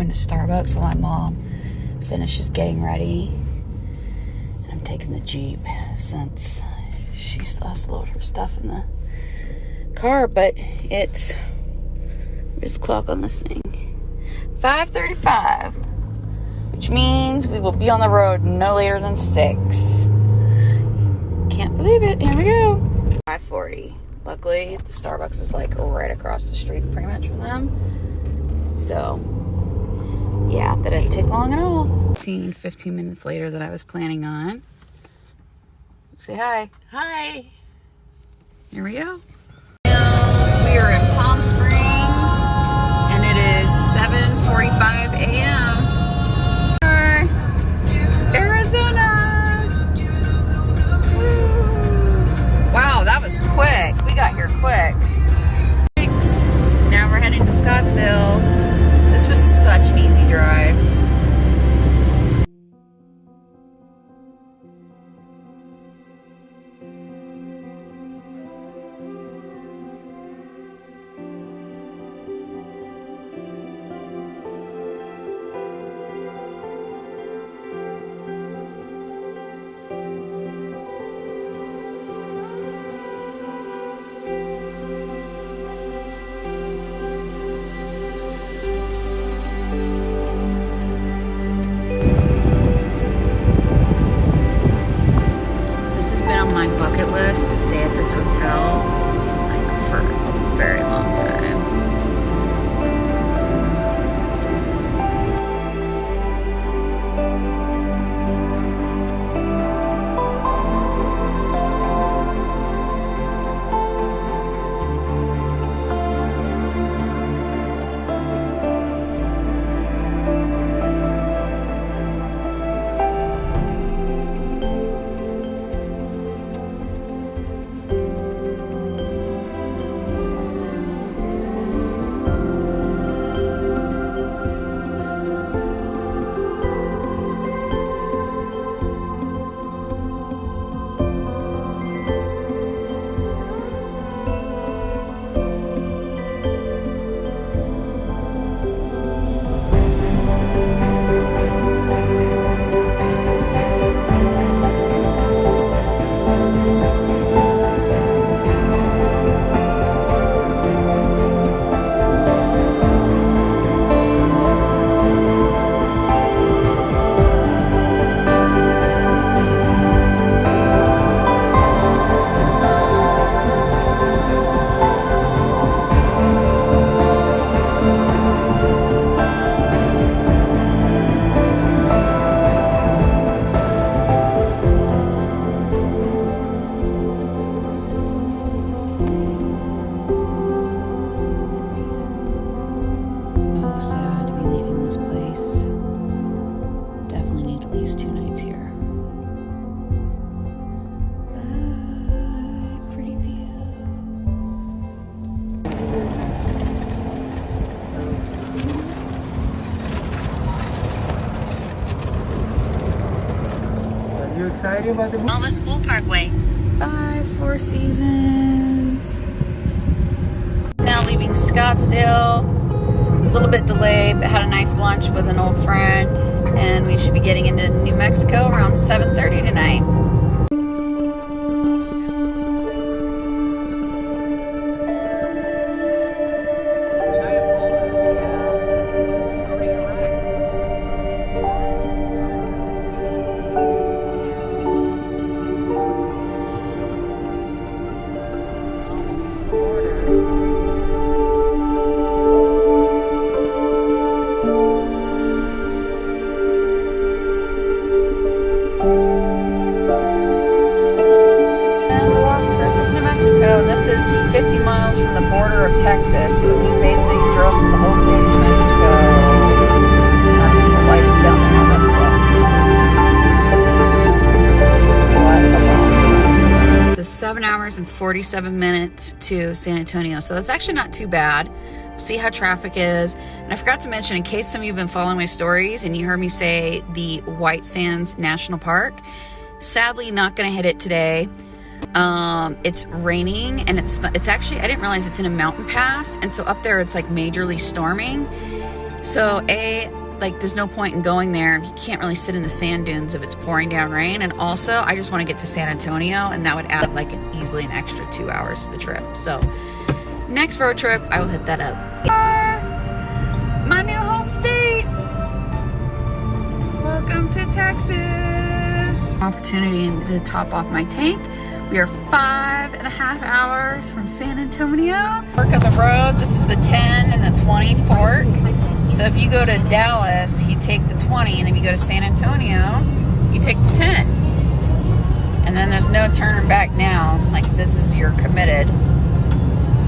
into Starbucks while my mom finishes getting ready. And I'm taking the Jeep since she still has to load her stuff in the car. But it's, where's the clock on this thing? 5:35, which means we will be on the road no later than 6. Can't believe it. Here we go. 5:40. Luckily, the Starbucks is like right across the street pretty much from them. So, yeah, that didn't take long at all. 15 minutes later than I was planning on. Say hi. Hi. Here we go. We are in Palm Springs, and it is 7:45 a.m. Arizona. Wow, that was quick. We got here quick. Thanks. Now we're heading to Scottsdale. This was such an easy drive. My bucket list to stay at this hotel like for a very long time. Excited about the Alma School Parkway. Bye, Four Seasons. Now leaving Scottsdale. A little bit delayed, but had a nice lunch with an old friend. And we should be getting into New Mexico around 7:30 tonight. This is 50 miles from the border of Texas, so we basically drove through the whole state of New Mexico. That's the lights down there. That's Las Cruces. What a long ride. It's 7 hours and 47 minutes to San Antonio, so that's actually not too bad. See how traffic is. And I forgot to mention, in case some of you have been following my stories and you heard me say the White Sands National Park, sadly not going to hit it today. It's raining, and it's actually, I didn't realize it's in a mountain pass, and so up there it's like majorly storming. So like there's no point in going there if you can't really sit in the sand dunes if it's pouring down rain. And also I just want to get to San Antonio, and that would add like easily an extra 2 hours to the trip. So next road trip I will hit that up. My new home state. Welcome to Texas. Opportunity to top off my tank. We are 5.5 hours from San Antonio. Fork of the road, this is the 10 and the 20 fork. So if you go to Dallas, you take the 20, and if you go to San Antonio, you take the 10. And then there's no turning back now. Like this is you're committed.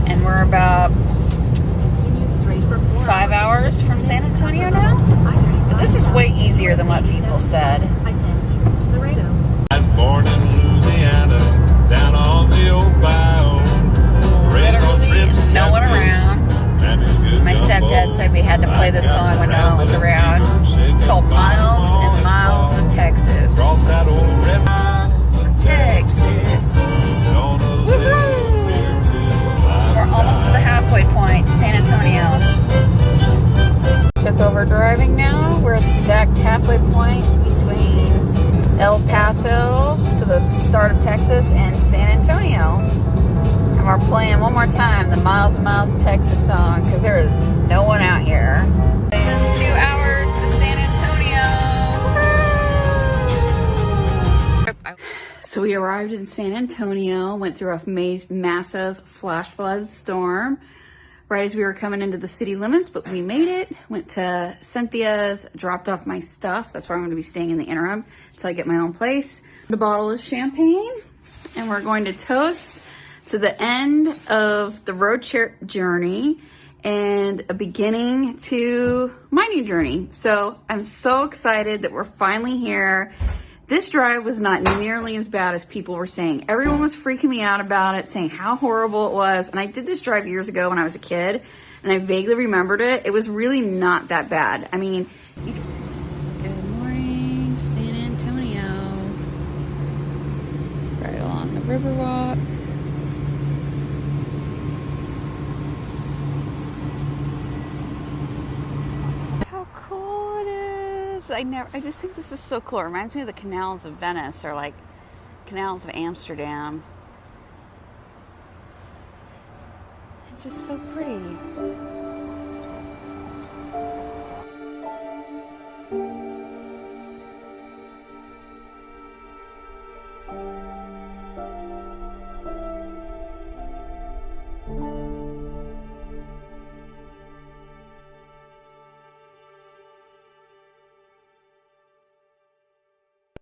And we're about 5 hours from San Antonio now. But this is way easier than what people said. I was born in Louisiana, down on the old bayou. Literally no one around. My stepdad said we had to play this song when no one was around. It's called Miles and Miles of Texas. Texas. Woohoo! We're almost to the halfway point, San Antonio. Took over driving now. We're at the exact halfway point between El Paso, so the start of Texas, and San Antonio. And we're playing one more time the Miles and Miles of Texas song because there is no one out here. 2 hours to San Antonio. So we arrived in San Antonio, went through a massive flash flood storm right as we were coming into the city limits, but we made it. Went to Cynthia's, dropped off my stuff. That's where I'm going to be staying in the interim until I get my own place. A bottle of champagne, and we're going to toast to the end of the road trip journey and a beginning to my new journey. So I'm so excited that we're finally here. This drive was not nearly as bad as people were saying. Everyone was freaking me out about it, saying how horrible it was. And I did this drive years ago when I was a kid, and I vaguely remembered it. It was really not that bad. I mean, good morning, San Antonio. Right along the Riverwalk. I just think this is so cool. It reminds me of the canals of Venice or like canals of Amsterdam. It's just so pretty.